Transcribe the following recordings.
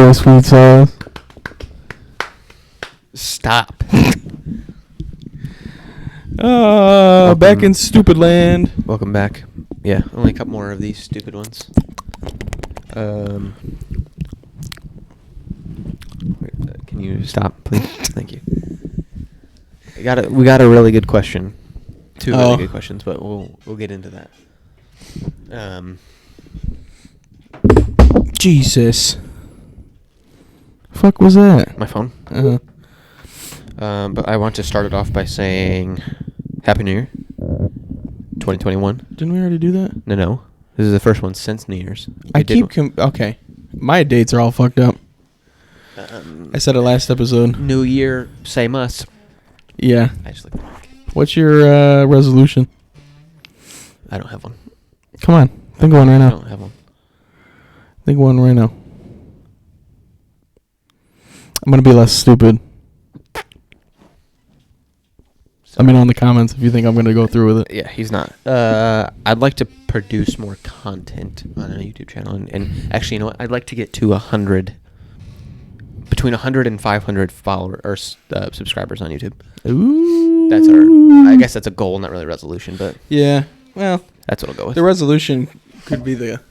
go, sweet sauce. Stop. Back in stupid land. Welcome back. Yeah, only a couple more of these stupid ones. Can you stop, please? Thank you. We got a really good question. Two really good questions, but we'll get into that. Jesus. Fuck was that? My phone. But I want to start it off by saying Happy New Year, 2021. Didn't we already do that? No. This is the first one since New Year's. Okay. My dates are all fucked up. I said it last episode. New Year, same us. Yeah. I just looked back. What's your resolution? I don't have one. Come on. Think of one right I now. don't have one. Think of one right now. I'm going to be less stupid. Let me know in the comments if you think I'm going to go through with it. Yeah, he's not. I'd like to produce more content on a YouTube channel. And actually, you know what? I'd like to get to 100, between 100 and 500 followers or subscribers on YouTube. Ooh. I guess that's a goal, not really a resolution, but yeah. Well, that's what I'll go with. The resolution could be the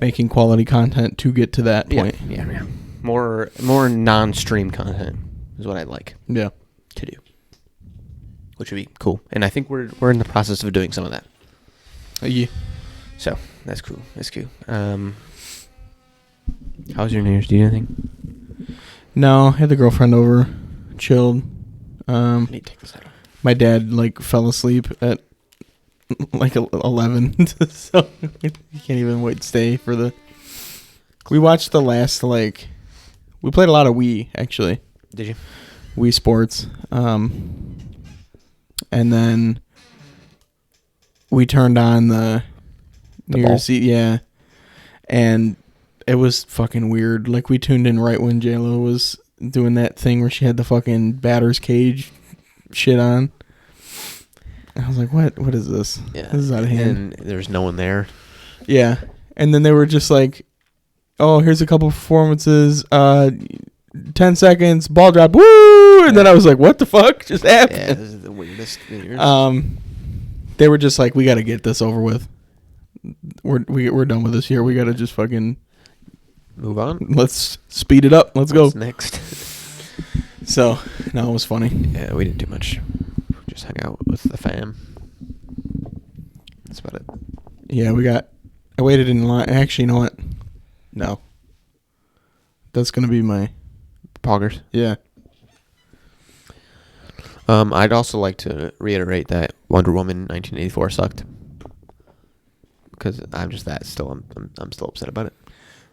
making quality content to get to that point. Yeah. More non-stream content is what I'd like. Yeah. To do. Which would be cool. And I think we're in the process of doing some of that. Yeah. So, that's cool. How was your New Year's? Do you do anything? No, I had the girlfriend over, chilled. I need to take this out. My dad fell asleep at 11, so he can't even stay for the. We watched the last we played a lot of Wii actually. Did you? Wii Sports, and then we turned on the New Year's Eve, yeah, and it was fucking weird. We tuned in right when JLo was doing that thing where she had the fucking batter's cage shit on. I was like, what is this? Yeah. This is out of hand. And there's no one there. Yeah. And then they were just like, oh, here's a couple performances. 10 seconds, ball drop, woo! And then I was like, what the fuck just happened? Yeah, this is the weirdest New Year's. They were just like, we got to get this over with. We're done with this year. We got to just fucking move on. Let's speed it up. Let's What's go. next? So, no, it was funny. Yeah, we didn't do much. Just hung out with the fam. That's about it. Yeah, I waited in line. Actually, you know what? No. That's going to be my... Poggers. Yeah. I'd also like to reiterate that Wonder Woman 1984 sucked. Because I'm just that still. I'm still upset about it.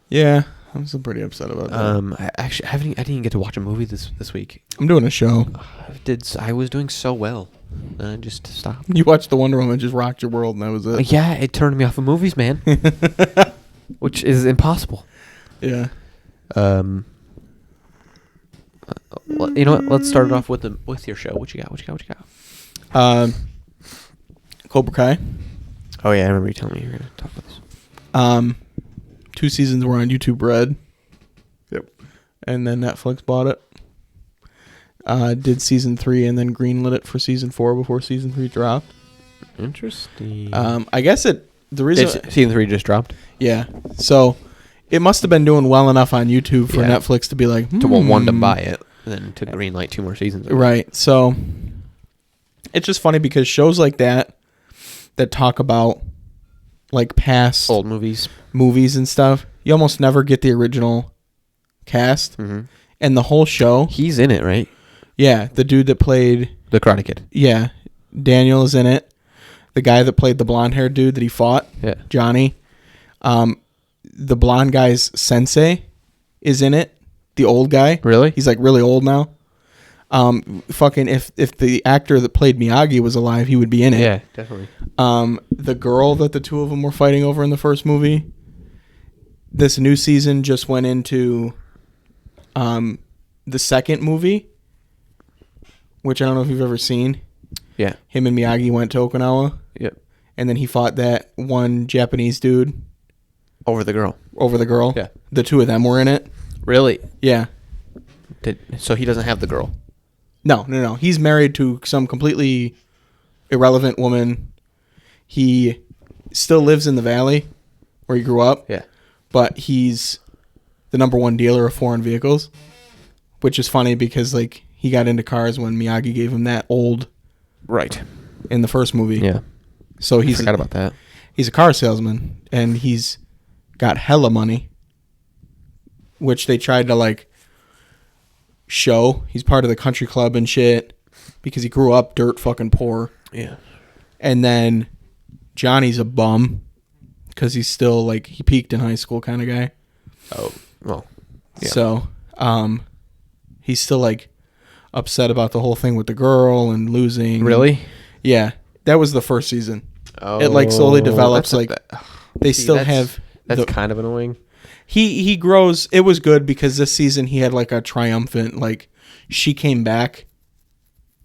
Yeah, I'm still pretty upset about that. I didn't even get to watch a movie this week. I'm doing a show. I was doing so well, and I just stopped. You watched the Wonder Woman, just rocked your world, and that was it. Yeah, it turned me off of movies, man. Which is impossible. Yeah. You know what? Let's start it off with your show. What you got? Cobra Kai. Oh yeah, I remember you telling me you were gonna talk about this. 2 seasons were on YouTube Red. Yep. And then Netflix bought it. Did season 3 and then greenlit it for season 4 before season 3 dropped. Interesting. I guess the reason season 3 just dropped. Yeah. So it must have been doing well enough on YouTube for Netflix to be like to buy it, and then to greenlight 2 more seasons. Right. So it's just funny because shows like that talk about past old movies and stuff, you almost never get the original cast. Mm-hmm. And the whole show, he's in it, right? Yeah, the dude that played the Karate Kid. Yeah, Daniel is in it. The guy that played the blonde-haired dude that he fought, Johnny. The blonde guy's sensei is in it. The old guy, really? He's really old now. Fucking if the actor that played Miyagi was alive, he would be in it. Yeah, definitely. The girl that the two of them were fighting over in the first movie, this new season just went into the second movie, which I don't know if you've ever seen. Yeah. Him and Miyagi went to Okinawa. Yep. And then he fought that one Japanese dude. Over the girl. Yeah. The two of them were in it. Really? Yeah. So he doesn't have the girl? No. He's married to some completely irrelevant woman. He still lives in the valley where he grew up. Yeah. But he's the number one dealer of foreign vehicles, which is funny because like he got into cars when Miyagi gave him that old Right. in the first movie. Yeah. So I forgot about that. He's a car salesman and he's got hella money, which they tried to like show. He's part of the country club and shit because he grew up dirt fucking poor. Yeah. And then Johnny's a bum because he's still like he peaked in high school kind of guy. Oh, well. Yeah. So, he's still like upset about the whole thing with the girl and losing. Really? Yeah, that was the first season. Oh, it like slowly develops. Like they still have. That's kind of annoying. He grows. It was good because this season he had like a triumphant like she came back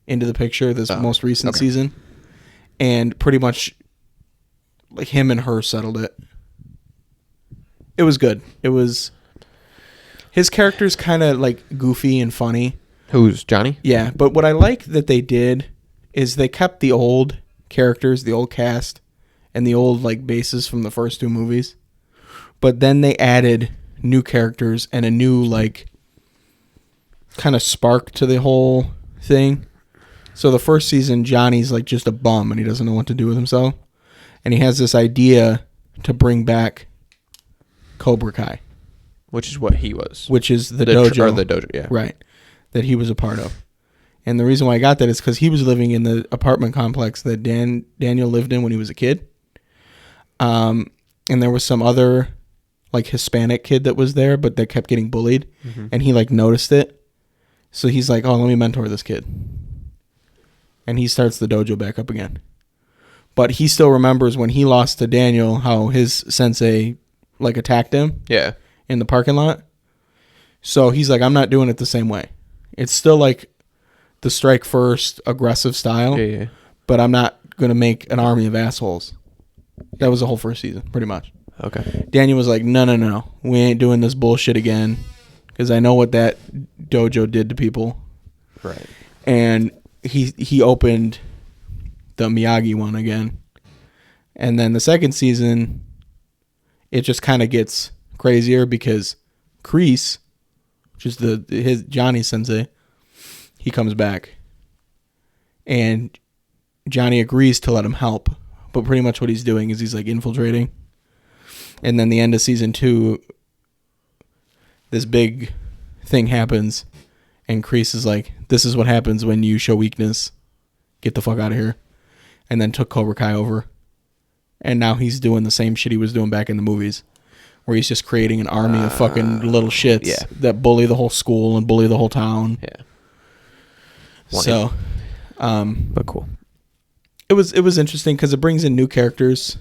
into the picture this most recent season, and pretty much like him and her settled it. It was good. It was his character's kind of like goofy and funny. Who's Johnny? Yeah, but what I like that they did is they kept the old characters, the old cast, and the old like bases from the first two movies. But then they added new characters and a new like kind of spark to the whole thing. So the first season, Johnny's like just a bum and he doesn't know what to do with himself. And he has this idea to bring back Cobra Kai. Which is what he was. Which is the dojo. The dojo, yeah. Right. That he was a part of. And the reason why I got that is because he was living in the apartment complex that Daniel lived in when he was a kid. And there was some other like Hispanic kid that was there, but that kept getting bullied. Mm-hmm. And he like noticed it. So he's like, oh, let me mentor this kid. And he starts the dojo back up again. But he still remembers when he lost to Daniel, how his sensei like attacked him. Yeah. In the parking lot. So he's like, I'm not doing it the same way. It's still like the strike first aggressive style. Yeah. But I'm not going to make an army of assholes. That was the whole first season, pretty much. Okay. Daniel was like, no. We ain't doing this bullshit again. Because I know what that dojo did to people. Right. And he opened the Miyagi one again. And then the second season, it just kind of gets crazier because Kreese, which is his Johnny sensei, he comes back. And Johnny agrees to let him help. But pretty much what he's doing is he's like infiltrating. And then the end of season 2, this big thing happens. And Kreese is like, this is what happens when you show weakness. Get the fuck out of here. And then took Cobra Kai over. And now he's doing the same shit he was doing back in the movies. Where he's just creating an army of fucking little shits that bully the whole school and bully the whole town. Yeah. So, but cool. It was interesting because it brings in new characters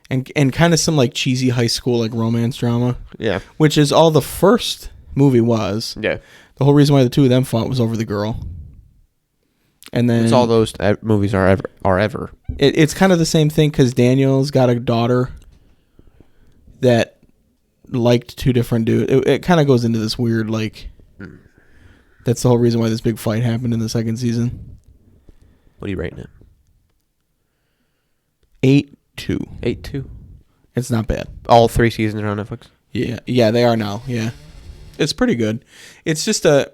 and kind of some like cheesy high school like romance drama. Yeah. Which is all the first movie was. Yeah. The whole reason why the two of them fought was over the girl. And then it's all those movies are ever. It's kind of the same thing because Daniel's got a daughter that liked two different dudes. It kind of goes into this weird like. That's the whole reason why this big fight happened in the second season. What are you rating it? 8-2. 8-2. It's not bad. All 3 seasons are on Netflix? Yeah, they are now. Yeah. It's pretty good. It's just a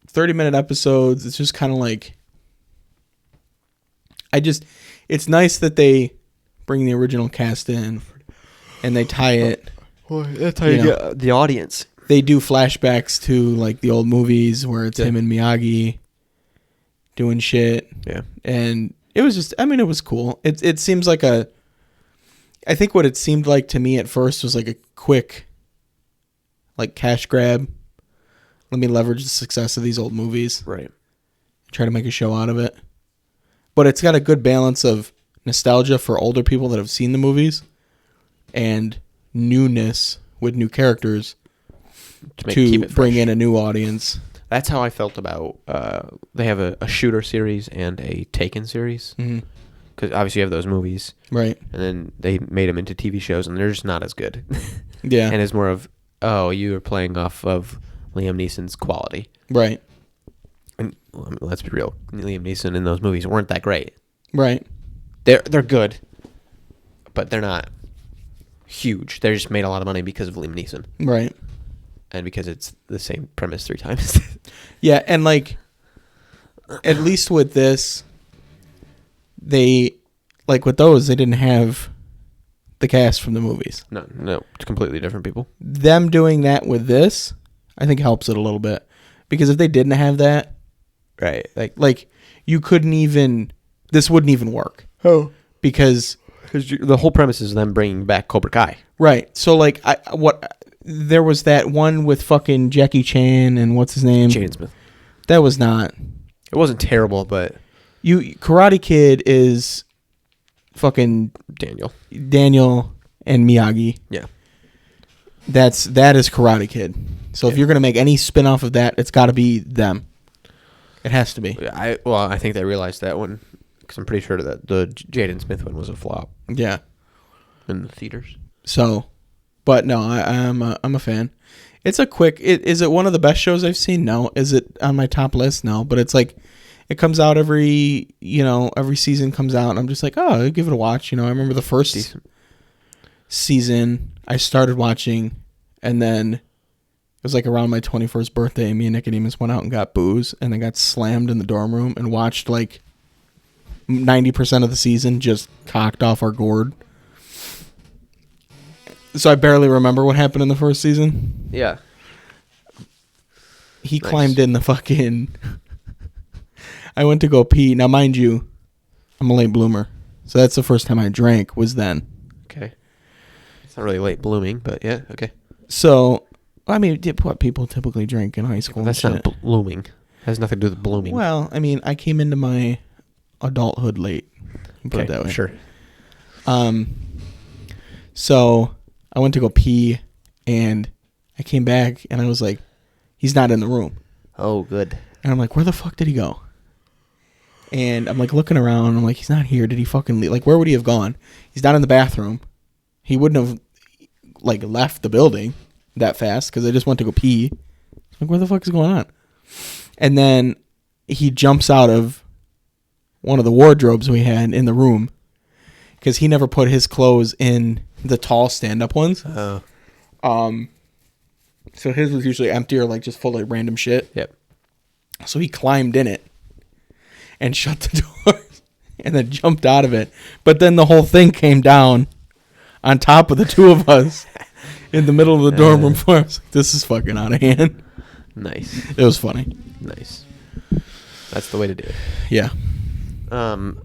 30-minute episodes. It's just kind of like it's nice that they bring the original cast in and they tie it. Well, that's how you get the audience. They do flashbacks to like the old movies where it's him and Miyagi doing shit. Yeah. And it was just, it was cool. It seems like I think what it seemed like to me at first was like a quick like cash grab. Let me leverage the success of these old movies. Right. Try to make a show out of it. But it's got a good balance of nostalgia for older people that have seen the movies and newness with new characters to bring in a new audience. That's how I felt about they have a Shooter series and a Taken series. Because obviously you have those movies. Right. And then they made them into TV shows and they're just not as good. Yeah. And it's more of oh, you were playing off of Liam Neeson's quality. Right. And let's be real, Liam Neeson in those movies weren't that great. Right. They're good, but they're not huge. They just made a lot of money because of Liam Neeson. Right. And because it's the same premise 3 times. Yeah, and like, at least with this, they, like with those, they didn't have the cast from the movies. No, it's completely different people. Them doing that with this, I think helps it a little bit. Because if they didn't have that, right, like you couldn't even, this wouldn't even work. Oh. Because the whole premise is them bringing back Cobra Kai. Right. So like, there was that one with fucking Jackie Chan and what's his name? Jaden Smith. That was not. It wasn't terrible, but Karate Kid is fucking Daniel and Miyagi. Yeah. That is Karate Kid. So if you're gonna make any spin-off of that, it's got to be them. It has to be. I think they realized that one because I'm pretty sure that the Jaden Smith one was a flop. Yeah. In the theaters. So, but no, I'm a fan. It's a quick. Is it one of the best shows I've seen? No. Is it on my top list? No. But it's like, it comes out every season comes out, and I'm just like, oh, I'll give it a watch. I remember the first season I started watching, and then it was like around my 21st birthday, me and Nicodemus went out and got booze, and then got slammed in the dorm room and watched like 90% of the season just cocked off our gourd. So I barely remember what happened in the first season. Yeah. He climbed in the fucking... I went to go pee. Now, mind you, I'm a late bloomer. So that's the first time I drank was then. Okay. It's not really late blooming, but yeah, okay. So, I mean, what people typically drink in high school. That's not blooming. It has nothing to do with blooming. Well, I mean, I came into my adulthood late. Put it that way. Sure. So I went to go pee, and I came back, and I was like, he's not in the room. Oh, good. And I'm like, where the fuck did he go? And I'm like looking around, and I'm like, he's not here. Did he fucking leave? Like, where would he have gone? He's not in the bathroom. He wouldn't have like left the building that fast because I just went to go pee. Like, what the fuck is going on? And then he jumps out of one of the wardrobes we had in the room because he never put his clothes in the tall stand-up ones. Oh. So his was usually empty or like just full of random shit. Yep. So he climbed in it and shut the door and then jumped out of it. But then the whole thing came down on top of the two of us in the middle of the dorm room floor. I was like, this is fucking out of hand. Nice. It was funny. Nice. That's the way to do it. Yeah. I'm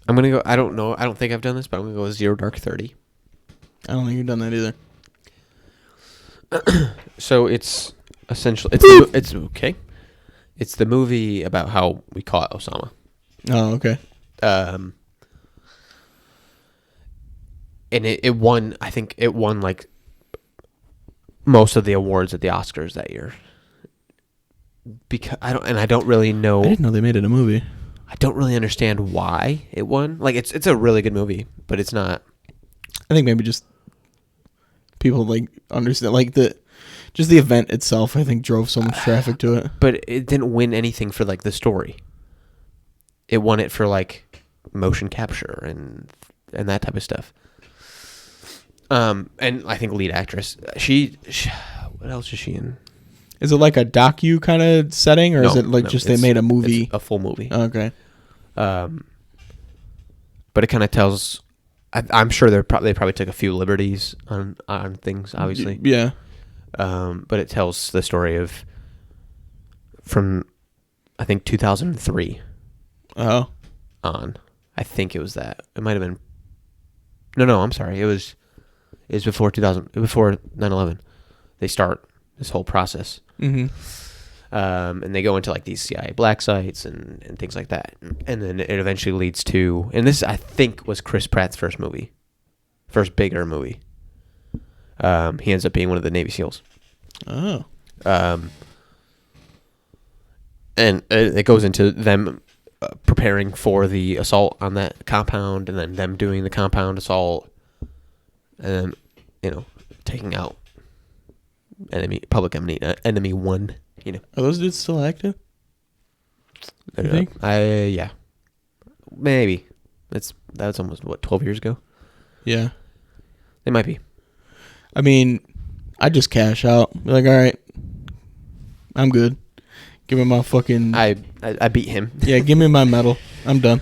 going to go, I don't know, I don't think I've done this, but I'm going to go with Zero Dark 30. I don't think you've done that either. So it's essentially, it's okay. It's the movie about how we caught Osama. Oh, okay. And it won, I think it won like most of the awards at the Oscars that year. Because I don't really know. I didn't know they made it a movie. I don't really understand why it won. Like it's a really good movie, but it's not. I think maybe just people like understand like the event itself. I think drove so much traffic to it. But it didn't win anything for like the story. It won it for like motion capture and that type of stuff. And I think lead actress. She what else is she in? Is it like a docu kind of setting, or is it like just they made a movie? It's a full movie. Okay. But it kind of tells. I'm sure they probably took a few liberties on things, obviously. Yeah. But it tells the story of from, I think 2003. Oh. On, I think it was that. It might have been. No, I'm sorry. It was before 2000, before 9/11. They start this whole process. Mm-hmm. And they go into like these CIA black sites and things like that. And then it eventually leads to, and this I think was Chris Pratt's first bigger movie. He ends up being one of the Navy SEALs. Oh. And it goes into them preparing for the assault on that compound, and then them doing the compound assault, and then, taking out enemy one. You know. Are those dudes still active? You think? Yeah, maybe. That was almost 12 years ago. Yeah, They might be. I mean, I just cash out. Be like, all right, I'm good. Give me my fucking. I beat him. Yeah, give me my medal. I'm done.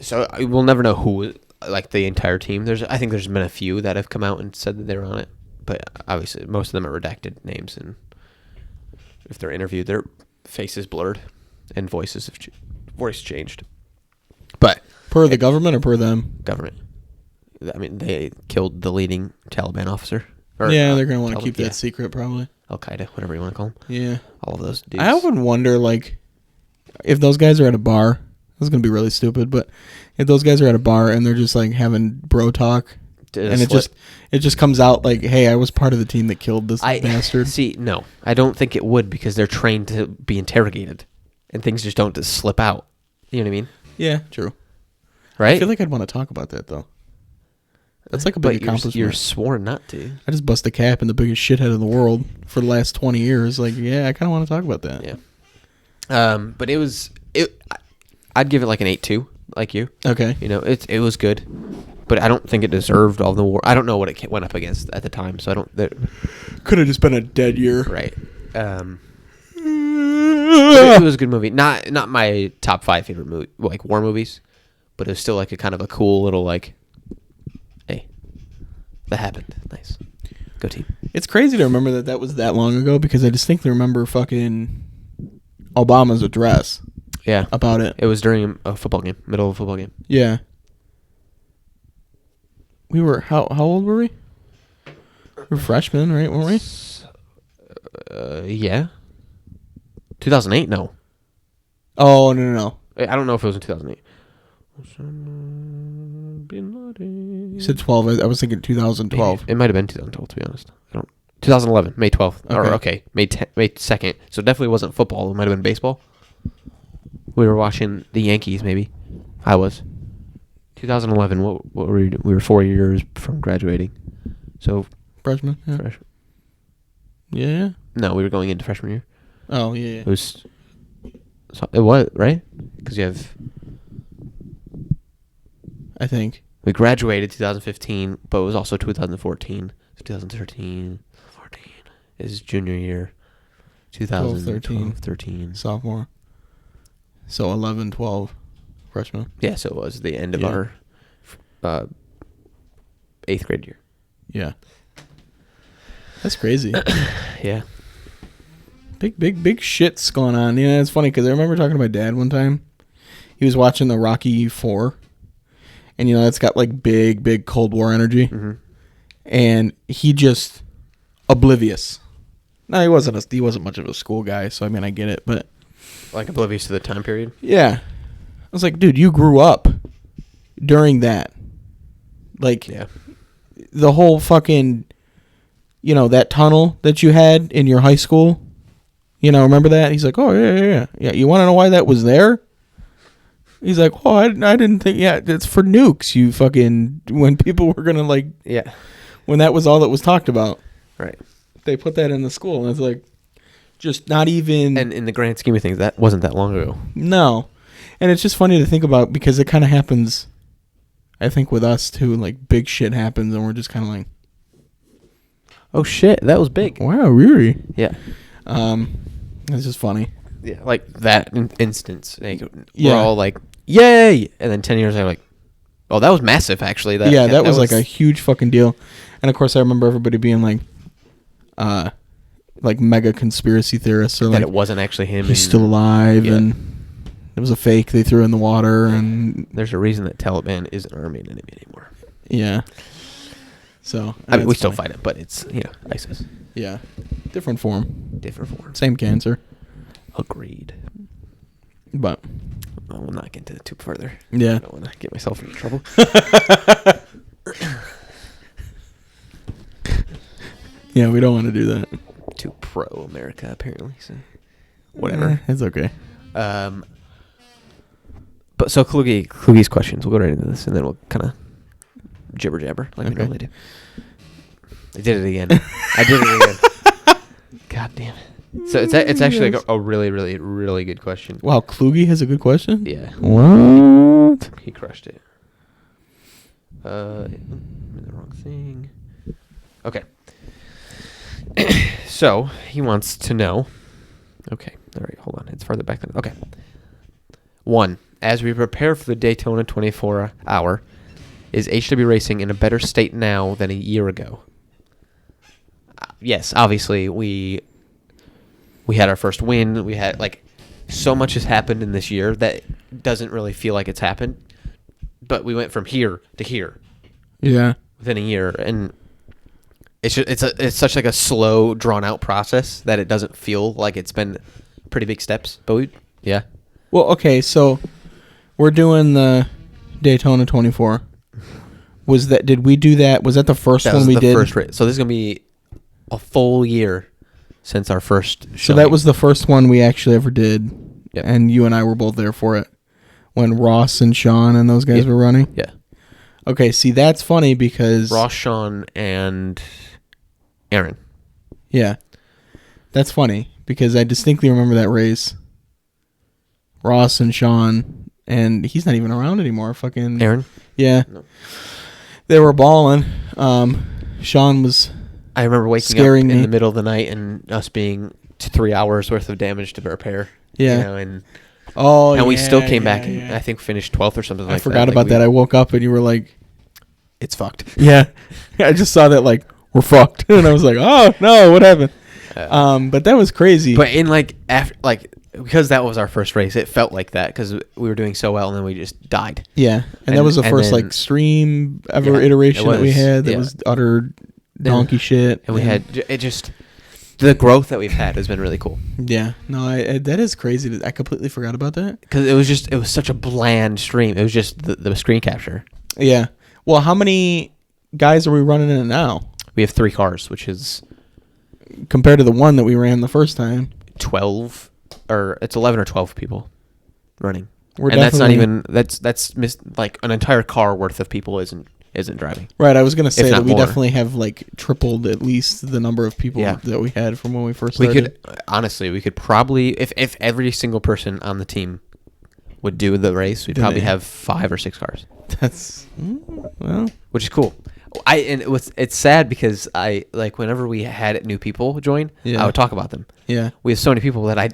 So we'll never know who, like the entire team. I think there's been a few that have come out and said that they're on it, but obviously most of them are redacted names, and if they're interviewed, their faces blurred and voice changed. But Per the government or per them? Government. I mean, they killed the leading Taliban officer. Yeah, they're gonna want to keep that secret, probably. Al Qaeda, whatever you want to call them. Yeah, all of those dudes. I often wonder, like, if those guys are at a bar. This is gonna be really stupid, but if those guys are at a bar and they're just like having bro talk, and it just comes out like, "Hey, I was part of the team that killed this bastard." See, no, I don't think it would, because they're trained to be interrogated, and things just don't just slip out. You know what I mean? Yeah, true. Right? I feel like I'd want to talk about that though. That's like a big accomplishment. You're sworn not to. I just bust a cap in the biggest shithead in the world for the last 20 years. Like, yeah, I kind of want to talk about that. Yeah. But I'd give it like an 8.2, like you. Okay. You know, it was good, but I don't think it deserved all the war. I don't know what it went up against at the time, so I don't. Could have just been a dead year. Right. It was a good movie. Not my top 5 favorite movie, like war movies, but it was still like a kind of a cool little like, hey, that happened. Nice. Go team. It's crazy to remember that was that long ago, because I distinctly remember fucking Obama's address. Yeah. About it. It was during a football game, middle of a football game. Yeah. We were how old were we? We were freshmen, right? Weren't we? Yeah. 2008? No. Oh, no. I don't know if it was in 2008. You said 12. I was thinking 2012. It might have been 2012, to be honest. 2011, May 12th. Okay. May 2nd. So it definitely wasn't football. It might have been baseball. We were watching the Yankees, maybe. I was. 2011, what were we doing? We were 4 years from graduating. So freshman? Yeah. Freshman. Yeah. No, we were going into freshman year. Oh, yeah. It was, right? Because you have, I think. We graduated 2015, but it was also 2014. So 2013, 14 is junior year. 2013. Sophomore. So 11, 12, freshman. Yeah, so it was the end of our 8th grade year. Yeah. That's crazy. Yeah. Big shit's going on. You know, it's funny because I remember talking to my dad one time. He was watching the Rocky IV. And, you know, it's got like big Cold War energy. Mm-hmm. And he just oblivious. No, he wasn't much of a school guy, so I mean I get it, but like oblivious to the time period? Yeah. I was like, dude, you grew up during that. Like, yeah. The whole fucking, you know, that tunnel that you had in your high school. You know, remember that? He's like, oh, yeah. Yeah, you want to know why that was there? He's like, oh, I didn't think, yeah, it's for nukes, you fucking, when people were going to, like, yeah, when that was all that was talked about. Right. They put that in the school, and it's like, just not even. And in the grand scheme of things, that wasn't that long ago. No. And it's just funny to think about, because it kind of happens, I think, with us, too. Like, big shit happens, and we're just kind of like, oh, shit, that was big. Wow, really? Yeah. It's just funny. Yeah, like that instance. Like, we're all like, yay! And then 10 years later, like, oh, that was massive, actually. That was like a huge fucking deal. And, of course, I remember everybody being like mega conspiracy theorists. Or that like, it wasn't actually him. He's still alive, and it was a fake they threw in the water. And there's a reason that Taliban isn't our main enemy anymore. Yeah. So I mean, we still fight it, but it's, ISIS. Yeah. Different form. Same cancer. Agreed. But I will not get into it too further. Yeah. I don't want to get myself into trouble. Yeah, we don't want to do that. Too pro-America, apparently. So whatever. It's okay. But so Kluge's questions. We'll go right into this, and then we'll kind of jibber jabber like we normally do. I did it again. God damn it. So it's actually like a really, really, really good question. Wow, Kluge has a good question? Yeah. What? He crushed it. The wrong thing. Okay. So, he wants to know. Okay. All right, hold on. It's farther back than... Okay. 1. As we prepare for the Daytona 24-hour, is HW Racing in a better state now than a year ago? Yes, obviously, we had our first win. We had, like, so much has happened in this year that doesn't really feel like it's happened. But we went from here to here. Yeah. Within a year, and it's such like a slow, drawn out process that it doesn't feel like it's been pretty big steps. But yeah. Well, okay, so we're doing the Daytona 24. Did we do that? Was that the first one we did? First race. So this is gonna be a full year since our first showing. So that was the first one we actually ever did. Yep. And you and I were both there for it when Ross and Sean and those guys were running. Yeah. Okay, see, that's funny because... Ross, Sean, and Aaron. Yeah. That's funny because I distinctly remember that race. Ross and Sean, and he's not even around anymore. Fucking... Aaron? Yeah. No. They were balling. Sean was... I remember waking up in the middle of the night and us being 3 hours worth of damage to repair. Yeah. You know, and we still came back and I think finished 12th or something like that. I forgot about that. I woke up and you were like... It's fucked. Yeah. I just saw that, like, we're fucked. And I was like, oh, no, what happened? But that was crazy. But in, like, after, like, because that was our first race, it felt like that because we were doing so well and then we just died. Yeah. And that was the first, like, stream ever iteration that we had that was utter donkey shit. And we had, it just, the growth that we've had has been really cool. Yeah. No, that is crazy. I completely forgot about that. Because it was such a bland stream. It was just the screen capture. Yeah. Well, how many guys are we running in it now? We have 3 cars, which is... Compared to the one that we ran the first time. 12, or it's 11 or 12 people running. And that's not even... That's like an entire car worth of people isn't driving. Right, I was going to say that we more. definitely have, like, tripled at least the number of people that we had from when we first started. We could probably... If every single person on the team would do the race, we'd probably have 5 or 6 cars. That's well, which is cool. It's sad because whenever we had new people join, I would talk about them. Yeah, we have so many people that I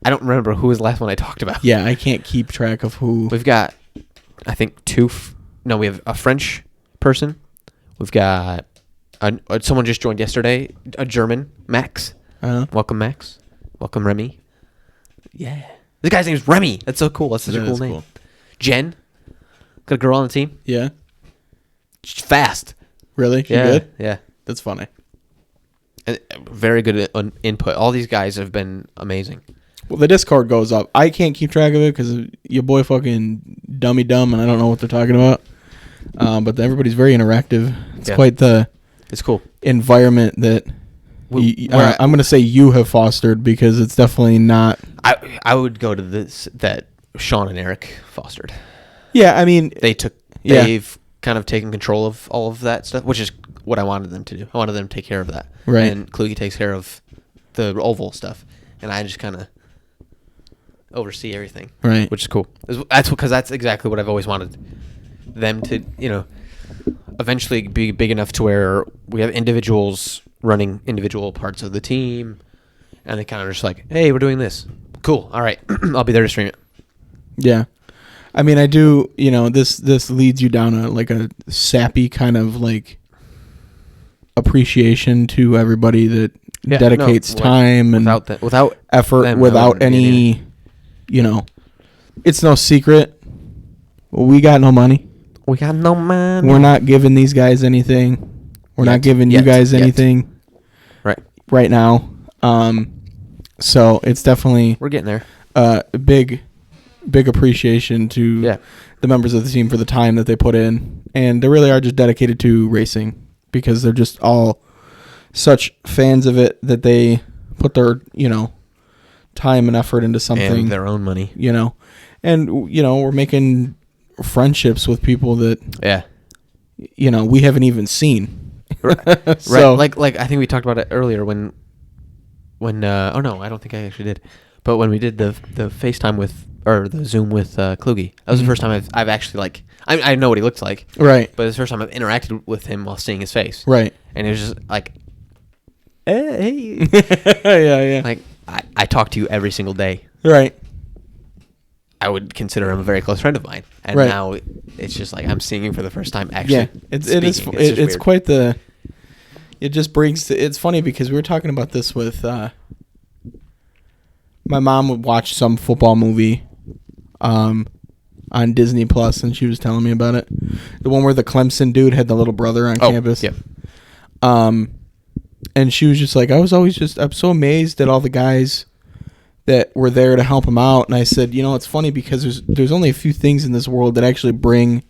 don't remember who was the last one I talked about. Yeah, I can't keep track of who. We've got, I think we have a French person. We've got someone just joined yesterday, a German, Max. Welcome, Max. Welcome, Remy. Yeah, this guy's name is Remy. That's so cool. That's such a cool name. Cool. Jen. Got a girl on the team. Yeah. She's fast. Really? She good? Yeah. That's funny. And very good input. All these guys have been amazing. Well, the Discord goes up. I can't keep track of it because your boy fucking dummy dumb and I don't know what they're talking about. But everybody's very interactive. It's quite the... It's cool. Environment that... I'm going to say you have fostered because it's definitely not... I would go to this that Sean and Eric fostered. Yeah, I mean... They've kind of taken control of all of that stuff, which is what I wanted them to do. I wanted them to take care of that. Right. And Kluge takes care of the oval stuff. And I just kind of oversee everything. Right. Which is cool. That's exactly what I've always wanted them to, eventually be big enough to where we have individuals running individual parts of the team. And they kind of just like, hey, we're doing this. Cool. All right. I'll be there to stream it. Yeah. I mean, I do, this leads you down a sappy kind of like appreciation to everybody that dedicates time and without effort, without any, it's no secret. We got no money. We got no money. We're not giving these guys anything. We're not giving you guys anything. Right now. So it's definitely... We're getting there. Big appreciation to the members of the team for the time that they put in, and they really are just dedicated to racing because they're just all such fans of it that they put their time and effort into something and their own money, and we're making friendships with people that we haven't even seen Right. So Like I think we talked about it earlier when oh no, I don't think I actually did. But when we did the FaceTime with or the Zoom with Kluge, that was the first time I've actually like I know what he looks like. right. But it's the first time I've interacted with him while seeing his face. Right. And it was just like, hey. yeah. Like I talk to you every single day. Right. I would consider him a very close friend of mine, and Right. now it's just like I'm seeing him for the first time. Actually, Yeah. It's weird. quite the. It just brings. It's funny because we were talking about this with. My mom would watch some football movie, on Disney Plus, and she was telling me about it. The one where the Clemson dude had the little brother on campus. Yep. And she was just like, I'm so amazed at all the guys that were there to help him out. And I said, it's funny because there's only a few things in this world that actually bring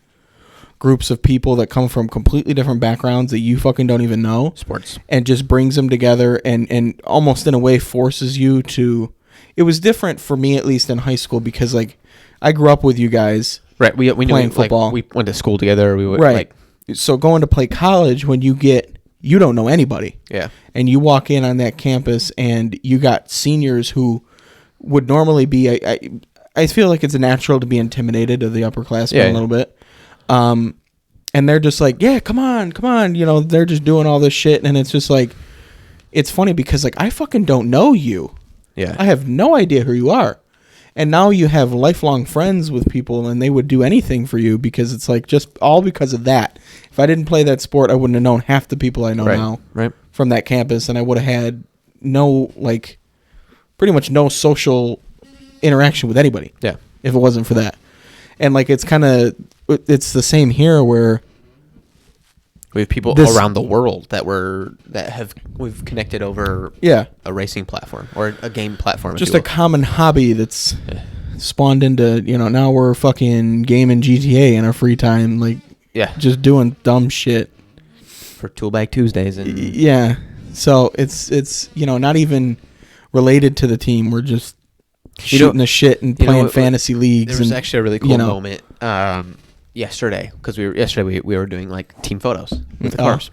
groups of people that come from completely different backgrounds that you fucking don't even know. Sports. And just brings them together and almost in a way forces you to. It was different for me, at least in high school, because like I grew up with you guys. Right. We playing football. We went to school together. We would, right. So going to play college when you don't know anybody. Yeah. And you walk in on that campus and you got seniors who would normally be, I feel like it's natural to be intimidated of the upperclassmen a little bit. And they're just like, yeah, come on. They're just doing all this shit. And it's just like, it's funny because like, I fucking don't know you. Yeah. I have no idea who you are. And now you have lifelong friends with people and they would do anything for you because it's like just all because of that. If I didn't play that sport, I wouldn't have known half the people I know now from that campus. And I would have had pretty much no social interaction with anybody. Yeah. If it wasn't for that. And like, it's the same here where we have people around the world we've connected over a racing platform or a game platform. Just a common hobby that's spawned into, now we're fucking gaming GTA in our free time. Like, just doing dumb shit. For Tool Bag Tuesdays. Yeah. So it's not even related to the team. We're just shooting the shit and playing fantasy leagues. There was actually a really cool moment yesterday because we were doing like team photos with the cars,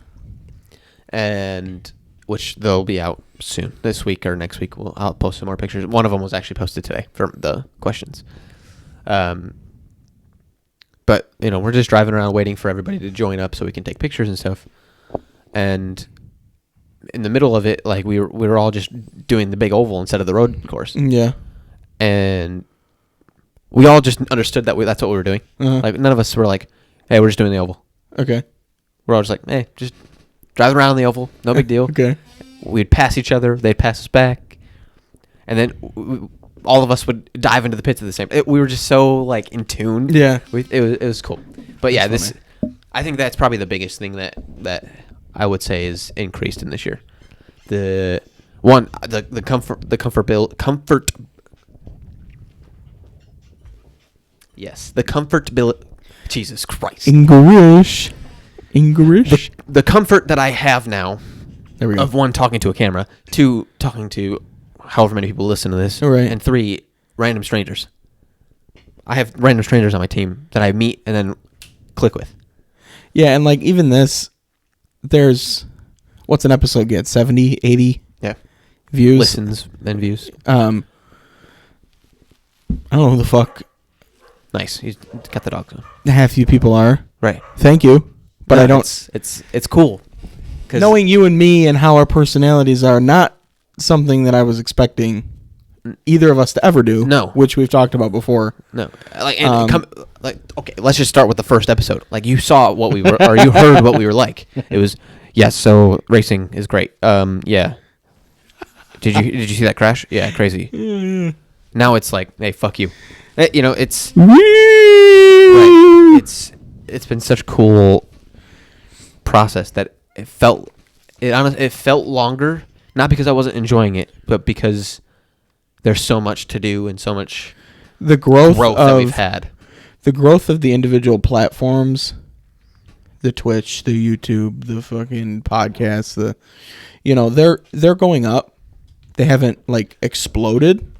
and which they'll be out soon this week or next week. I'll post some more pictures. One of them was actually posted today for the questions. But we're just driving around waiting for everybody to join up so we can take pictures and stuff. And in the middle of it, like we were all just doing the big oval instead of the road course. Yeah. And we all just understood that that's what we were doing. Uh-huh. Like none of us were like, "Hey, we're just doing the oval." Okay. We're all just like, "Hey, just driving around the oval, no big deal." Okay. We'd pass each other, they'd pass us back, and then all of us would dive into the pits at the same. We were just so like in tune. Yeah. It was cool. But yeah, I think that's probably the biggest thing that I would say is increased in this year. The comfort. Yes, the comfortability. Jesus Christ. English. The comfort that I have now. There we go. Of one, talking to a camera. Two, talking to however many people listen to this. Right. And three, random strangers. I have random strangers on my team that I meet and then click with. Yeah, and like even this, there's, what's an episode get? 70, 80 views? Listens and views. I don't know who the fuck Nice. He's got the dog zone. half you people are. Right. Thank you. But No, I don't. It's cool. Knowing you and me and how our personalities are not something that I was expecting either of us to ever do. No. Which we've talked about before. No. Okay, let's just start with the first episode. Like you saw what we were, or you heard what we were like. It was, yes, so racing is great. Yeah. Did you see that crash? Yeah, crazy. Now it's like, hey, fuck you. It's right. It's been such a cool process that it felt longer, not because I wasn't enjoying it, but because there's so much to do and so much growth that we've had. The growth of the individual platforms, the Twitch, the YouTube, the fucking podcasts, they're going up. They haven't like exploded.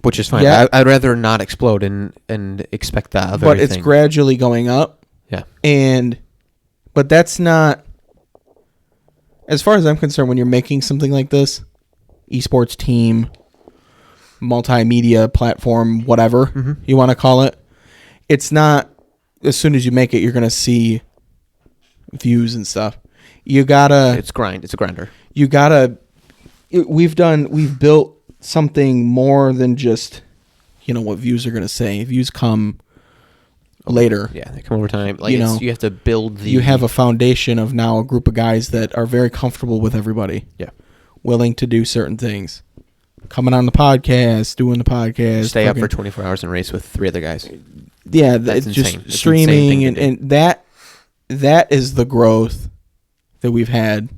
Which is fine. Yeah. I'd rather not explode and expect that of everything. But it's gradually going up. Yeah. But that's not as far as I'm concerned, when you're making something like this, esports team, multimedia platform, whatever you want to call it, it's not as soon as you make it, you're going to see views and stuff. You gotta. It's a grinder. You gotta. We've built something more than just, what views are going to say. Views come later. Yeah, they come over time. Like, you have to build You have a foundation of now a group of guys that are very comfortable with everybody. Yeah. Willing to do certain things. Coming on the podcast, doing the podcast. Stay up for 24 hours and race with 3 other guys. Yeah, that's it's insane. just streaming, and that is the growth that we've had.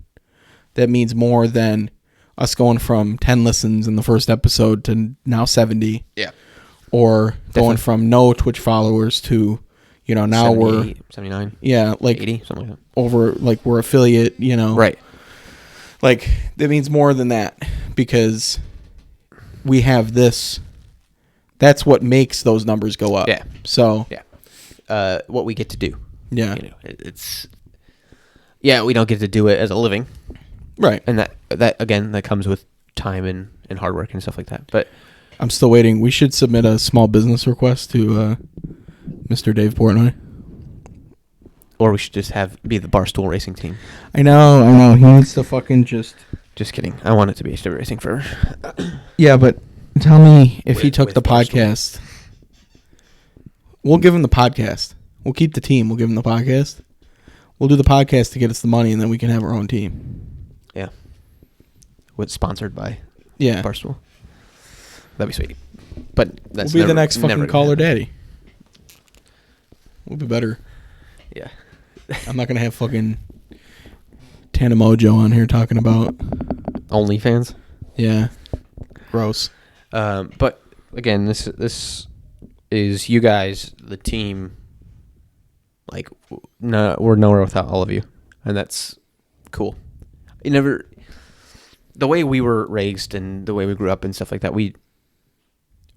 That means more than us going from 10 listens in the first episode to now 70. Yeah. Or going from no Twitch followers to, now we're 79. Yeah, like 80, something like that. Over, like, we're affiliate, Right. Like, that means more than that, because we have this. That's what makes those numbers go up. Yeah. So. Yeah. What we get to do. Yeah. It's. Yeah, we don't get to do it as a living. Right. And that again, that comes with time and hard work and stuff like that. But I'm still waiting. We should submit a small business request to Mr. Dave Portnoy. Or we should just be the Barstool Racing team. I know. He needs to fucking just. Just kidding. I want it to be HW Racing forever. Yeah, but tell me if he With took the podcast. We'll give him the podcast. We'll keep the team. We'll give him the podcast. We'll do the podcast to get us the money, and then we can have our own team. Yeah. What's sponsored by Barstool. That'd be sweet. But that's we'll be the next fucking Caller Daddy. We'll be better. Yeah. I'm not going to have fucking Tana Mojo on here talking about OnlyFans. Yeah. Gross. But again, this is you guys, the team. Like, no, we're nowhere without all of you, and that's cool. The way we were raised and the way we grew up and stuff like that,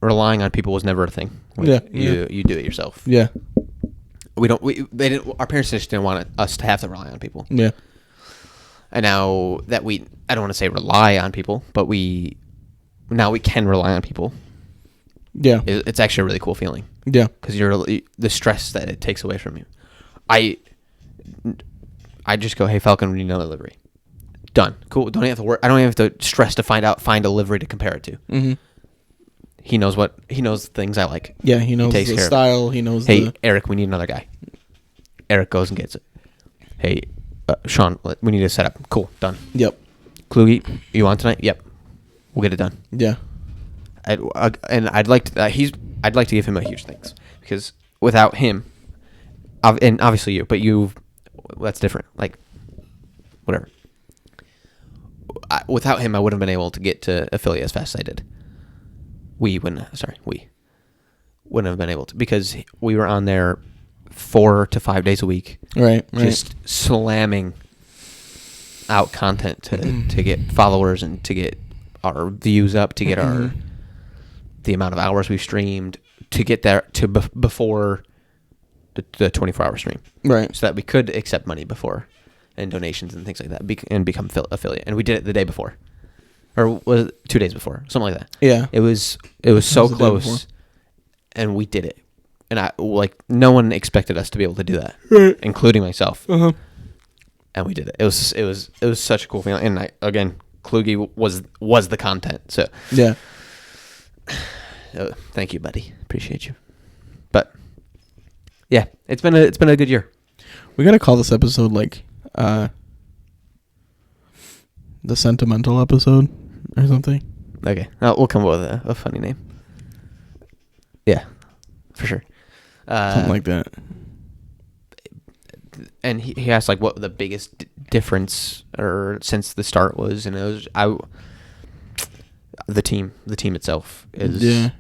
relying on people was never a thing. You do it yourself. Yeah. Our parents just didn't want us to have to rely on people. Yeah. And now that I don't want to say rely on people, but now we can rely on people. Yeah. It's actually a really cool feeling. Yeah. Because the stress that it takes away from you. I just go, hey, Falcon, we need another livery. Done. Cool. Don't have to work. I don't even have to stress to find a livery to compare it to. Mm-hmm. He knows things I like. Yeah, he knows the style. He knows. Hey, Eric, we need another guy. Eric goes and gets it. Hey, Sean, we need to set up. Cool. Done. Yep. Kluge, you on tonight? Yep. We'll get it done. Yeah. And I'd like to give him a huge thanks, because without him, and obviously you, but that's different. Like, whatever. Without him, I wouldn't have been able to get to affiliate as fast as I did. We wouldn't have been able to, because we were on there 4 to 5 days a week. Right. Just slamming out content to get followers and to get our views up, to get the amount of hours we've streamed, to get there to before the 24-hour stream. Right. So that we could accept money before, and donations and things like that, and become affiliate. And we did it the day before. Or was it 2 days before? Something like that. Yeah. It was so close, and we did it. And no one expected us to be able to do that, right, including myself. Uh-huh. And we did it. It was such a cool feeling. And Kluge was the content. So yeah. Thank you, buddy. Appreciate you. But yeah, it's been a good year. We gotta call this episode the Sentimental episode or something. Okay, we'll come up with a funny name. Yeah, for sure. Something like that. And he asked what the biggest difference or since the start was, and it was the team itself is. Yeah.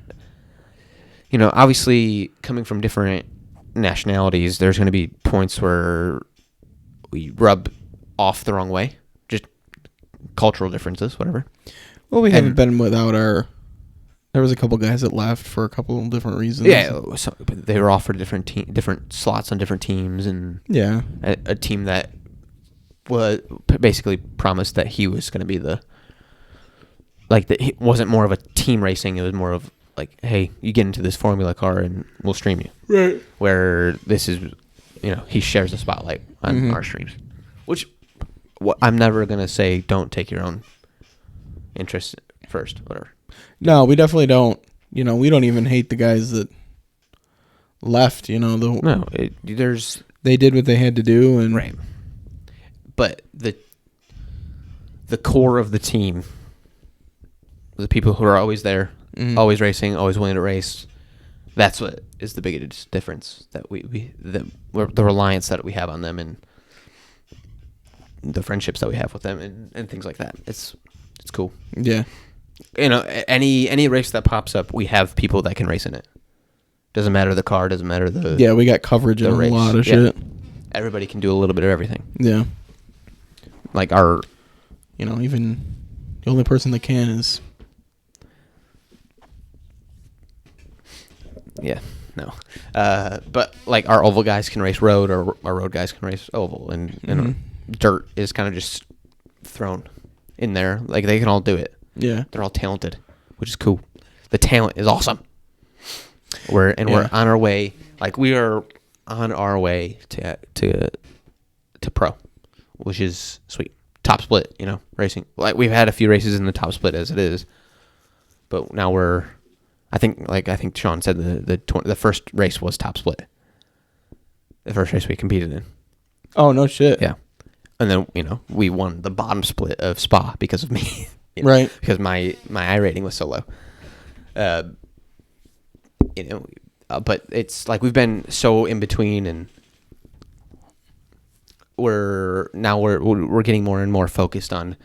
Obviously coming from different nationalities, there's going to be points where we rub off the wrong way, just cultural differences, whatever. Well, we haven't been without there was a couple guys that left for a couple of different reasons. Yeah, so they were offered different slots on different teams, and yeah, a team that basically promised that he was going to be it wasn't more of a team racing. It was more of like, hey, you get into this Formula car and we'll stream you. Right. Where this is, he shares the spotlight on our streams. Which I'm never going to say don't take your own interest first, whatever. No, we definitely don't. We don't even hate the guys that left, No, they did what they had to do. And right. But the core of the team, the people who are always there, always racing, always willing to race, that's what is the biggest difference that the reliance that we have on them and the friendships that we have with them and things like that. It's cool. Yeah. Any race that pops up, we have people that can race in it. Doesn't matter the car, doesn't matter the Yeah, we got coverage in a lot of shit. Everybody can do a little bit of everything. Yeah. Like our even the only person that can is yeah, no. But like our oval guys can race road, or our road guys can race oval, and dirt is kind of just thrown in there. Like they can all do it. Yeah. They're all talented, which is cool. The talent is awesome. We're on our way. Like we are on our way to pro, which is sweet. Top split, racing. Like we've had a few races in the top split as it is, but now I think Sean said the first race was top split. The first race we competed in. Oh, no shit. Yeah. And then, we won the bottom split of Spa because of me. Right. Because my iRating was so low. But it's like we've been so in between, and we're getting more and more focused on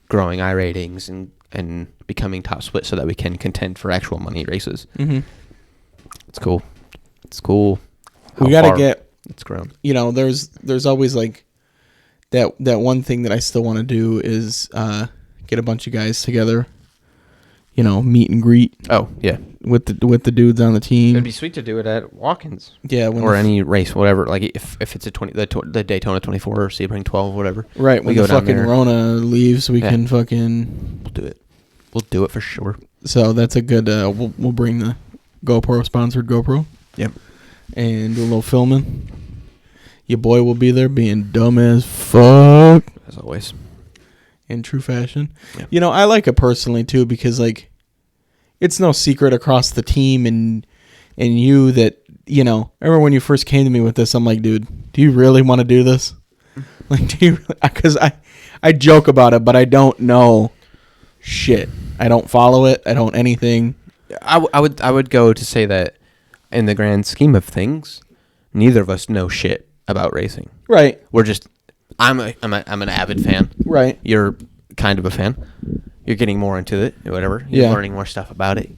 growing iRatings and becoming top split so that we can contend for actual money races. Mm-hmm. It's cool. We got to get. It's grown. There's always like that one thing that I still want to do is get a bunch of guys together. Meet and greet. Oh yeah, with the dudes on the team. It'd be sweet to do it at Watkins. Yeah, or any race, whatever. Like if it's the Daytona 24 or Sebring 12, whatever. Right, when the fucking Rona leaves, we can fucking. We'll do it. We'll do it for sure. So that's a good. We'll bring the GoPro sponsored GoPro. Yep. And do a little filming. Your boy will be there being dumb as fuck. As always. In true fashion. Yep. I like it personally too because like it's no secret across the team and you that, I remember when you first came to me with this, I'm like, dude, do you really want to do this? Like, do you, because I joke about it, but I don't know shit. I don't follow it. I don't anything. I would go to say that in the grand scheme of things, neither of us know shit about racing. Right. We're just I'm an avid fan. Right. You're kind of a fan. You're getting more into it, whatever. You're learning more stuff about it.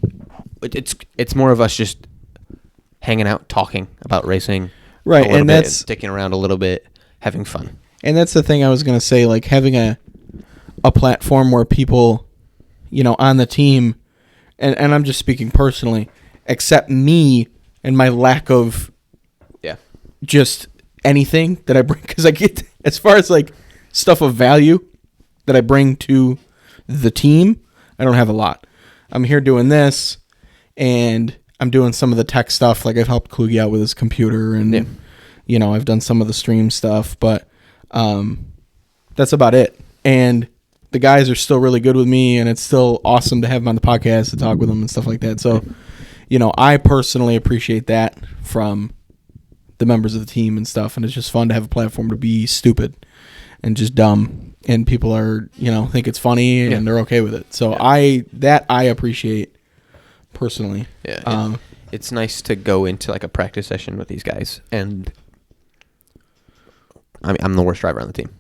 It's more of us just hanging out, talking about racing. Right, and that's sticking around a little bit, having fun. And that's the thing I was gonna say, like having a platform where people, on the team, and I'm just speaking personally, accept me and my lack of just anything that I bring, because I get, as far as like stuff of value that I bring to the team, I don't have a lot. I'm here doing this, and I'm doing some of the tech stuff. Like I've helped Kluge out with his computer, and I've done some of the stream stuff, but that's about it. And the guys are still really good with me, and it's still awesome to have them on the podcast to talk with them and stuff like that. So, I personally appreciate that from the members of the team and stuff, and it's just fun to have a platform to be stupid and just dumb, and people are think it's funny and they're okay with it. So I appreciate personally. It's nice to go into like a practice session with these guys, and I'm the worst driver on the team.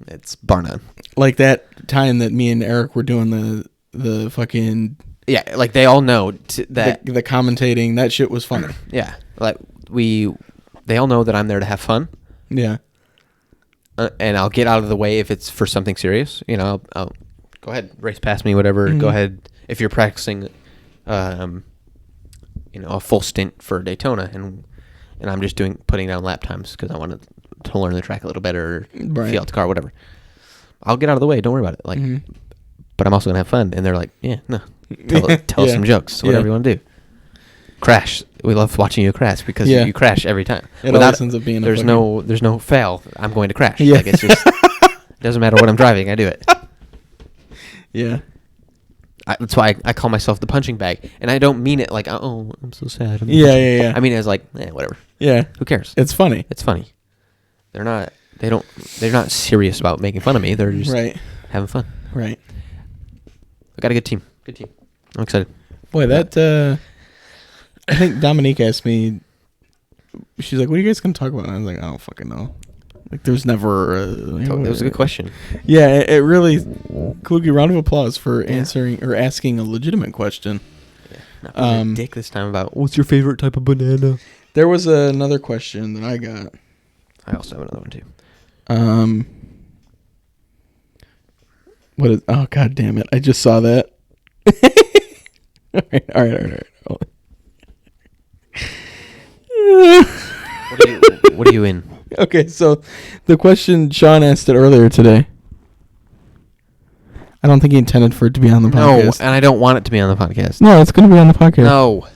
It's bar none. Like that time that me and Eric were doing the fucking like they all know that the commentating, that shit was funny. Like they all know that I'm there to have fun. Yeah. And I'll get out of the way if it's for something serious. I'll go ahead, race past me, whatever. Mm-hmm. Go ahead if you're practicing, a full stint for Daytona, and I'm just putting down lap times because I want to to learn the track a little better, Right. feel out the car, whatever. I'll get out of the way. Don't worry about it. Like, but I'm also gonna have fun. And they're like, yeah, no, tell us some jokes, whatever you want to do. Crash. We love watching you crash because you crash every time. It always ends up being there's no fail. I'm going to crash. Yeah. Like, it's just it doesn't matter what I'm driving. I do it. Yeah. That's why I call myself the punching bag, and I don't mean it like, oh, I'm so sad. Yeah. I mean it as like, whatever. Yeah. Who cares? It's funny. It's funny. They're not serious about making fun of me. They're just having fun. Right. I got a good team. I'm excited. Boy, that I think Dominique asked me. She's like, "What are you guys gonna talk about?" And I was like, "I don't fucking know." Like, there's never. That was a good question. Yeah, it really. Kluge, round of applause for answering or asking a legitimate question. Yeah, not dick this time about what's your favorite type of banana. There was another question that I got. I also have another one too. What is? Oh, god damn it! I just saw that. All right. What are you in? Okay, so the question Sean asked it earlier today. I don't think he intended for it to be on the podcast. No, and I don't want it to be on the podcast. No, it's going to be on the podcast. No.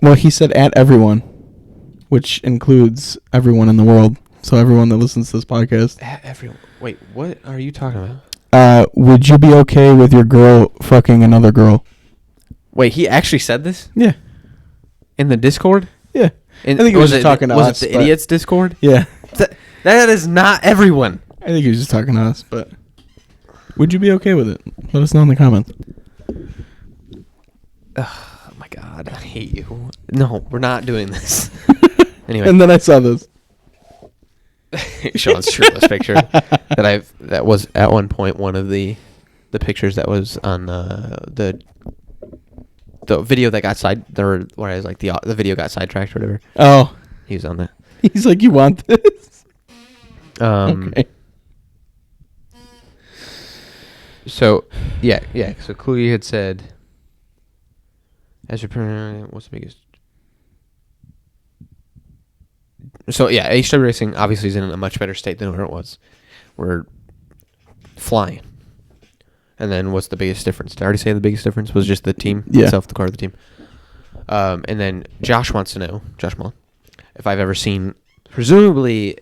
Well, he said at everyone, which includes everyone in the world. So everyone that listens to this podcast. At everyone. Wait, what are you talking about? Would you be okay with your girl fucking another girl? Wait, he actually said this? Yeah. In the Discord? Yeah. I think he was just talking to us. Was it the idiots Discord? Yeah. That is not everyone. I think he was just talking to us, but would you be okay with it? Let us know in the comments. Oh my god, I hate you. No, we're not doing this. Anyway. And then I saw this. Sean's shirtless picture that was at one point one of the pictures that was on the video that got where I was like the video got sidetracked or whatever. Oh, he was on that. He's like, you want this? Okay. So yeah. So Kluge had said, as your what's the biggest? So yeah, HW Racing obviously is in a much better state than where it was. We're flying. And then what's the biggest difference? Did I already say the biggest difference was just the team itself, the car of the team? And then Josh wants to know, Josh Mullen, if I've ever seen, presumably,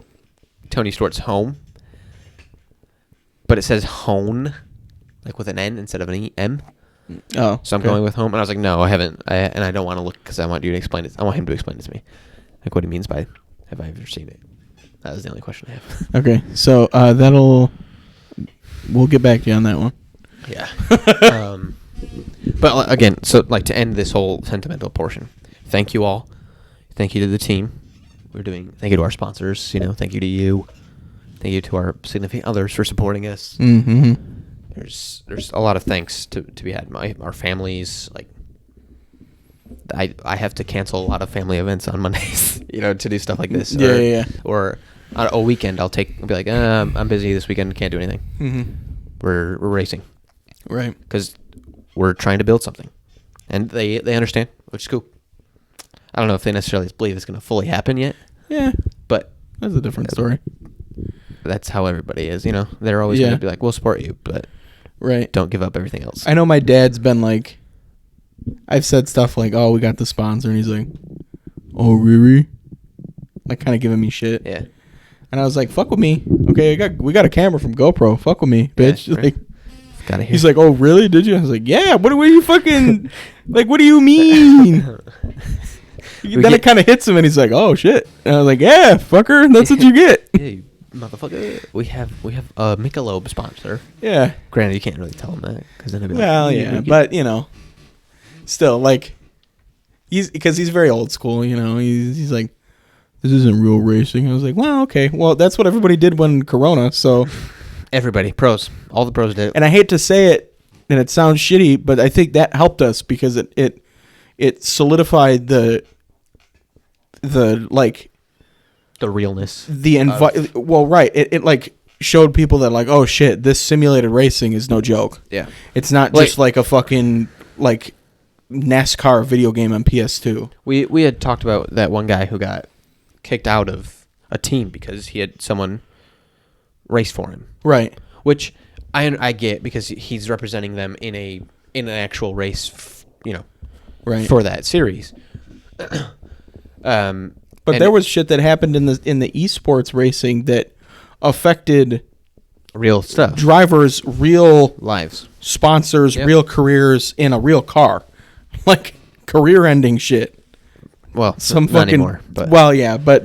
Tony Stewart's home, but it says hone, like with an N instead of an M. Oh. So I'm going with home. And I was like, no, I haven't. And I don't want to look because I want you to explain it. I want him to explain it to me. Like what he means by, have I ever seen it? That was the only question I have. Okay. So we'll get back to you on that one. Yeah. But again, so like to end this whole sentimental portion, thank you all. Thank you to the team. Thank you to our sponsors. Thank you to you. Thank you to our significant others for supporting us. Mm-hmm. There's a lot of thanks to be had. Our families, like I have to cancel a lot of family events on Mondays, to do stuff like this. Yeah. Or on a weekend, I'll be like, I'm busy this weekend, can't do anything. Mm-hmm. We're racing. Right. Because we're trying to build something. And they understand, which is cool. I don't know if they necessarily believe it's going to fully happen yet. Yeah. But that's a different story. That's how everybody is, They're always going to be like, we'll support you, but don't give up everything else. I know my dad's been like, I've said stuff like, oh, we got the sponsor. And he's like, oh, really? Like kind of giving me shit. Yeah. And I was like, fuck with me. Okay, we got a camera from GoPro. Fuck with me, bitch. Yeah, right. Like, gotta hear. He's like, oh, really? Did you? I was like, yeah. What are you fucking... like, what do you mean? Then it kind of hits him, and he's like, oh, shit. And I was like, yeah, fucker. That's what you get. Yeah, you motherfucker. We have a Michelob sponsor. Yeah. Granted, you can't really tell him that. Cause then it'd be well, yeah. But, still, like... Because he's very old school, He's like... This isn't real racing. I was like, well, okay. Well, that's what everybody did when Corona, so... Everybody. Pros. All the pros did it. And I hate to say it, and it sounds shitty, but I think that helped us because it solidified the realness. Well, right. It like showed people that like, oh shit, this simulated racing is no joke. Yeah. It's not just like a fucking like NASCAR video game on PS2. We had talked about that one guy who got kicked out of a team because he had someone race for him. Right. Which I get because he's representing them in an actual race, right. for that series. But there was shit that happened in the esports racing that affected real stuff, drivers' real lives, sponsors, real careers in a real car, like career-ending shit. Well, some not fucking anymore, but yeah, but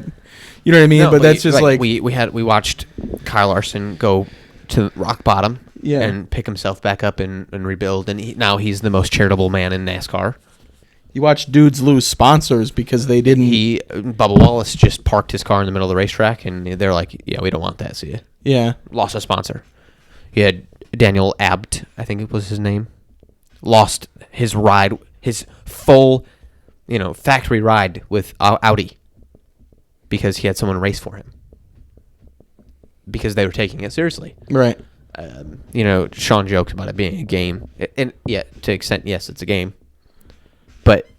you know what I mean. No, but that's just like we watched Kyle Larson go to rock bottom, and pick himself back up and rebuild, and now he's the most charitable man in NASCAR. You watch dudes lose sponsors because they didn't. Bubba Wallace just parked his car in the middle of the racetrack, and they're like, "Yeah, we don't want that." See ya. Yeah, lost a sponsor. He had Daniel Abt, I think it was his name, lost his ride, his full, factory ride with Audi, because he had someone race for him because they were taking it seriously. Right. Sean joked about it being a game, and yeah, to an extent, yes, it's a game. But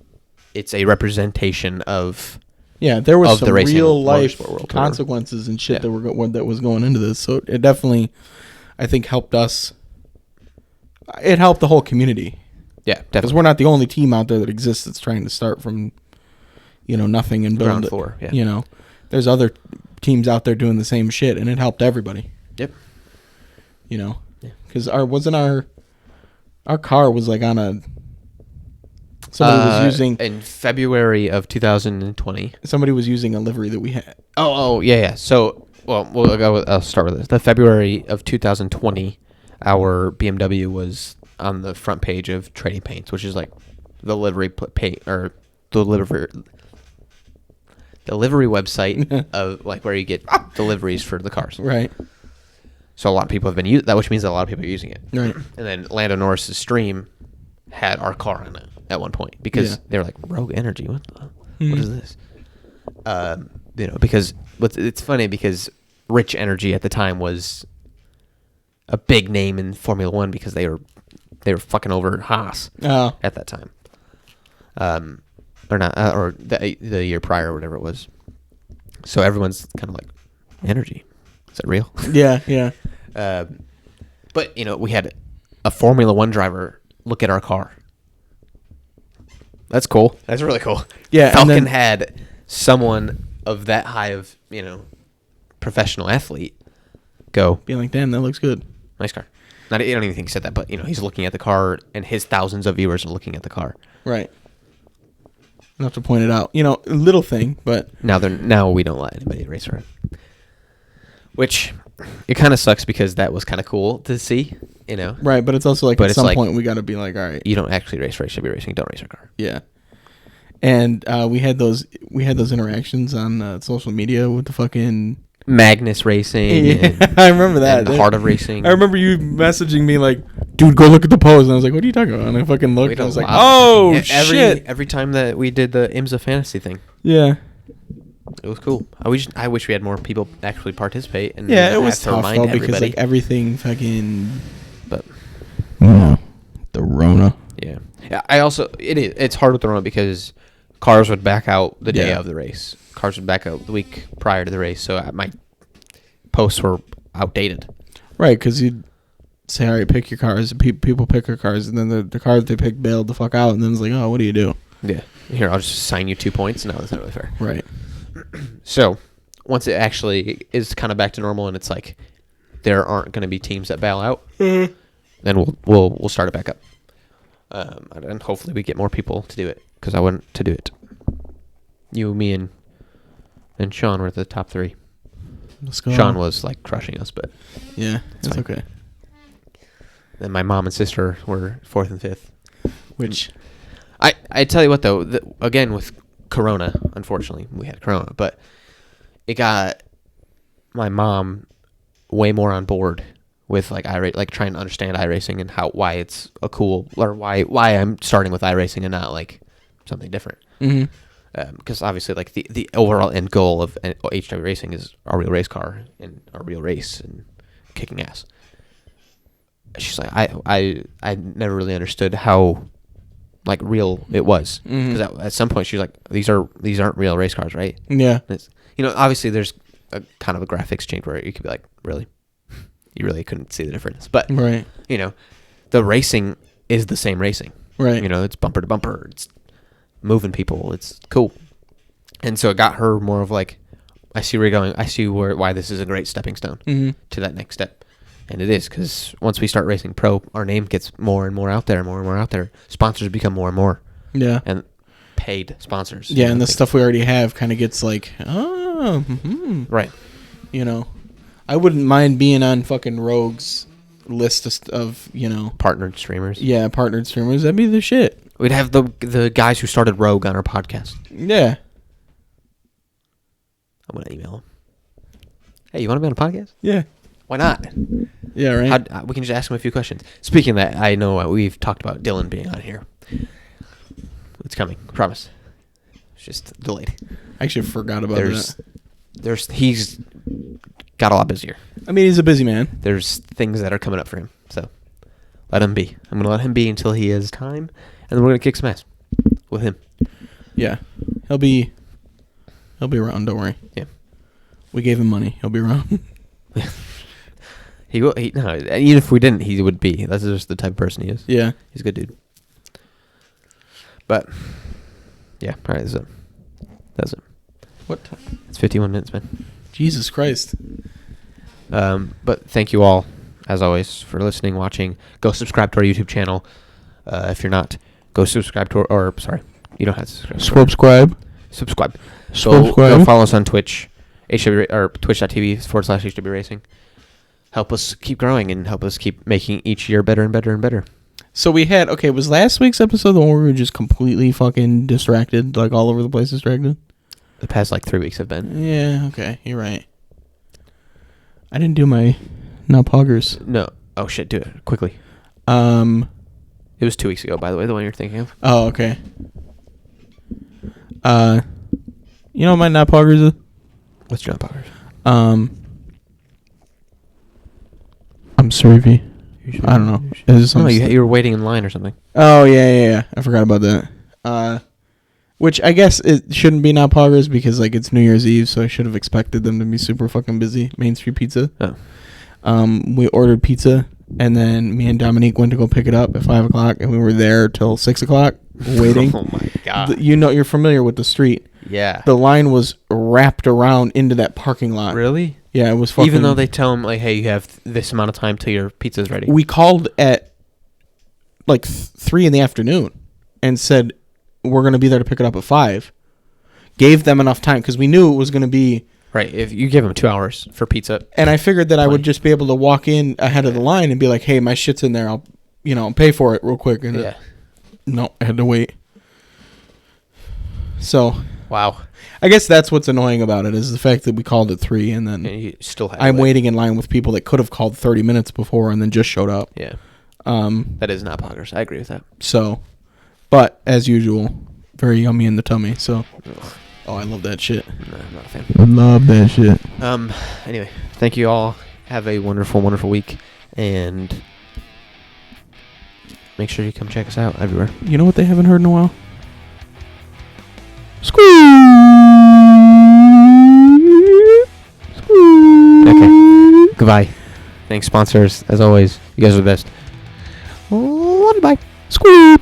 it's a representation of there was some real life world, consequences and shit that was going into this. So it definitely, I think, helped us. It helped the whole community. Yeah, definitely. Because we're not the only team out there that exists that's trying to start from, nothing and build ground it. Floor. Yeah. There's other teams out there doing the same shit, and it helped everybody. Yep. Because our car was like on a. Somebody was using in February of 2020. Somebody was using a livery that we had. Yeah. So, I'll start with this. The February of 2020, our BMW was on the front page of Trading Paints, which is like the livery paint or the livery website of like where you get deliveries for the cars. Right. So a lot of people have been using that, which means that a lot of people are using it. Right. And then Lando Norris's stream had our car on it at one point because they were like, Rogue Energy, what is this? Because it's funny because Rich Energy at the time was a big name in Formula One because they were fucking over Haas at that time. Or not, or the year prior or whatever it was. So everyone's kind of like, Energy, is that real? Yeah. But we had a Formula One driver look at our car. That's cool. That's really cool. Yeah, Falcon had someone of that high of professional athlete go being like, damn, that looks good. Nice car. I don't even think he said that, but he's looking at the car, and his thousands of viewers are looking at the car. Right. Enough to point it out. Little thing, but now we don't let anybody race around. Which it kind of sucks because that was kind of cool to see, Right, but it's also like at some point we got to be like, all right, you don't actually race, should be racing. Don't race our car. Yeah. And we had those interactions on social media with the fucking Magnus Racing. Yeah, I remember that. And the Heart of Racing. I remember you messaging me like, dude, go look at the pose. And I was like, what are you talking about? And I fucking looked and I was like, oh, shit. Every time that we did the IMSA fantasy thing. Yeah. It was cool. I wish we had more people actually participate. And it was tough though because like everything fucking. But. The Rona. Yeah. It's hard with the Rona because cars would back out the day of the race. Cars would back out the week prior to the race, so my posts were outdated. Right, because you'd say, all right, pick your cars. People pick their cars, and then the car that they picked bailed the fuck out, and then it's like, oh, what do you do? Yeah. Here, I'll just assign you 2 points. No, that's not really fair. Right. So, once it actually is kind of back to normal, and it's like there aren't going to be teams that bail out, then we'll start it back up. And hopefully we get more people to do it, because I want to do it. You, me, and Sean were the top 3. Let's go. Sean was like crushing us, but yeah, it's okay. Then my mom and sister were 4th and 5th. Which I tell you what though, again with Corona, unfortunately we had Corona, but it got my mom way more on board with like trying to understand iRacing and why it's a cool, or why I'm starting with iRacing and not like something different. Mm-hmm. Because obviously, like the overall end goal of HW Racing is a real race car and a real race and kicking ass. She's like, I never really understood how real it was, because at some point she's like, these aren't real race cars, right? Yeah. And obviously there's a kind of a graphics change where you could be like, really? You really couldn't see the difference. But, right. The racing is the same racing. Right. It's bumper to bumper. It's moving people. It's cool. And so it got her more of like, I see where you're going. I see why this is a great stepping stone to that next step. And it is, because once we start racing pro, our name gets more and more out there, more and more out there. Sponsors become more and more. Yeah. And paid sponsors. Yeah, and the stuff we already have kind of gets like, right. I wouldn't mind being on fucking Rogue's list of partnered streamers. Yeah, partnered streamers. That'd be the shit. We'd have the guys who started Rogue on our podcast. Yeah. I'm going to email them. Hey, you want to be on a podcast? Yeah. Why not? Yeah, right. We can just ask him a few questions. Speaking of that, I know we've talked about Dylan being on here. It's coming. Promise. It's just delayed. I actually forgot about that. He's got a lot busier. I mean, he's a busy man. There's things that are coming up for him. So let him be. I'm going to let him be until he has time. And then we're going to kick some ass with him. Yeah. He'll be around. Don't worry. Yeah. We gave him money. He'll be around. He will. No, even if we didn't, he would be. That's just the type of person he is. Yeah. He's a good dude. But, yeah. All right, that's it. What time? It's 51 minutes, man. Jesus Christ. But thank you all, as always, for listening, watching. Go subscribe to our YouTube channel. If you're not, go subscribe to you don't have to subscribe. Subscribe. Go follow us on Twitch, twitch.tv/HW Racing. Help us keep growing and help us keep making each year better and better and better. So was last week's episode the one where we were just completely fucking distracted, like all over the place distracted? The past 3 weeks have been. Yeah, okay, you're right. I didn't do my now poggers. No. Oh shit, do it quickly. It was 2 weeks ago, by the way, the one you're thinking of. Oh, okay. You know what my now poggers is? What's your now poggers? I'm sorry. I don't know. No, you were waiting in line or something. Oh, yeah. I forgot about that. Which I guess it shouldn't be not poggers because it's New Year's Eve, so I should have expected them to be super fucking busy. Main Street Pizza. Oh. We ordered pizza, and then me and Dominique went to go pick it up at 5 o'clock, and we were there till 6 o'clock waiting. Oh my God. You're familiar with the street. Yeah. The line was wrapped around into that parking lot. Really? Yeah, it was fucking... Even though they tell them, hey, you have this amount of time till your pizza's ready. We called at 3 in the afternoon and said, we're going to be there to pick it up at 5. Gave them enough time because we knew it was going to be... Right, if you give them 2 hours for pizza. And I figured that I would just be able to walk in ahead of the line and be like, hey, my shit's in there. I'll pay for it real quick. And no, I had to wait. So... Wow. I guess that's what's annoying about it is the fact that we called at 3 and then you still I'm waiting in line with people that could have called 30 minutes before and then just showed up. Yeah. That is not poggers. I agree with that. So, but as usual, very yummy in the tummy. So, I love that shit. No, I'm not a fan. I love that shit. Anyway, thank you all. Have a wonderful, wonderful week, and make sure you come check us out everywhere. You know what they haven't heard in a while? Squeeze. Okay. Goodbye. Thanks, sponsors. As always, you guys are the best. Bye. Squeeze.